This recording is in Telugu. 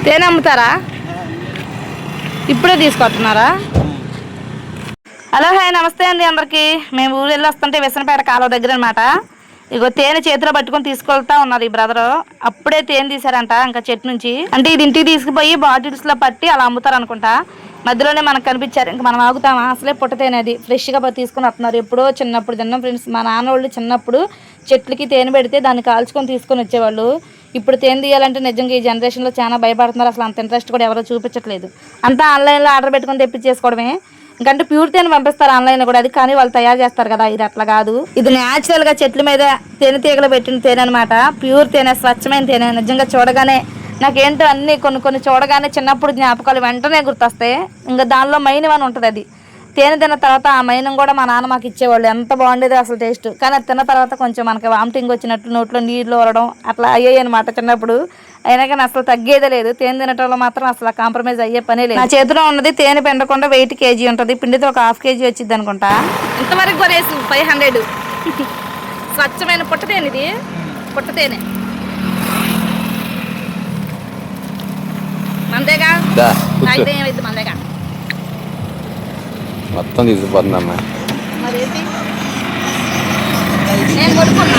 తేనె అమ్ముతారా? ఇప్పుడే తీసుకొస్తున్నారా? హలో హాయ్ నమస్తే అండి అందరికి. మేము ఊరు వెళ్ళి వస్తుంటే విసనపేట కాలువ దగ్గర అనమాట. ఇగో తేనె చేతిలో పట్టుకొని తీసుకెళ్తా ఉన్నారు ఈ బ్రదరు. అప్పుడే తేనె తీసారంట ఇంకా చెట్టు నుంచి. అంటే ఇది ఇంటికి తీసుకుపోయి బాటిల్స్ లో పట్టి అలా అమ్ముతారు అనుకుంటా. మధ్యలోనే మనకు కనిపించారు. ఇంకా మనం ఆగుతామా? అసలే పుట్ట తేనె అది ఫ్రెష్గా తీసుకుని వస్తున్నారు. ఎప్పుడో చిన్నప్పుడు తిన్నాం ఫ్రెండ్స్. మా నాన్న వాళ్ళు చిన్నప్పుడు చెట్లకి తేనె పెడితే దాన్ని కాల్చుకొని తీసుకొని వచ్చేవాళ్ళు. ఇప్పుడు తేనె తీయాలంటే నిజంగా ఈ జనరేషన్లో చాలా భయపడుతున్నారు. అసలు అంత ఇంట్రెస్ట్ కూడా ఎవరో చూపించట్లేదు. అంతా ఆన్లైన్లో ఆర్డర్ పెట్టుకొని తెప్పించేసుకోవడమే. ఇంకంటే ప్యూర్ తేనె పంపిస్తారు ఆన్లైన్లో కూడా. అది కానీ వాళ్ళు తయారు చేస్తారు కదా, ఇది అట్లా కాదు. ఇది న్యాచురల్గా చెట్ల మీద తేనె తీగలు పెట్టిన తేనె అనమాట. ప్యూర్ తేనె, స్వచ్ఛమైన తేనె. నిజంగా చూడగానే నాకేంటో అన్ని కొన్ని చూడగానే చిన్నప్పుడు జ్ఞాపకాలు వెంటనే గుర్తొస్తాయి. ఇంకా దానిలో మైనం అని ఉంటుంది. అది తేనె తిన్న తర్వాత ఆ మైనం కూడా మా నాన్న మాకు ఇచ్చేవాళ్ళు. ఎంత బాగుండేది అసలు టేస్ట్. కానీ అది తిన్న తర్వాత కొంచెం మనకి వామిటింగ్ వచ్చినట్లు, నోట్లో నీళ్ళు ఊరడం అట్లా అయ్యాయి అనమాట చిన్నప్పుడు. అయినా కానీ అసలు తగ్గేదే లేదు. తేనె తినటంలో మాత్రం అసలు కాంప్రమైజ్ అయ్యే పనే లేదు. నా చేతిలో ఉన్నది తేనె పిండకుండా 8 kg ఉంటుంది. పిండితో ఒక 1/2 kg వచ్చింది అనుకుంటా. ఇంతవరకు కొనేసి 500. స్వచ్ఛమైన పుట్ట తేనె ఇది. పుట్ట తేనె మందేగా. అయితే ఏమైంది మందేగా మొత్తం తీసుకుపోతుందమ్మా. మరేంటి నేను కొడుకున్నా.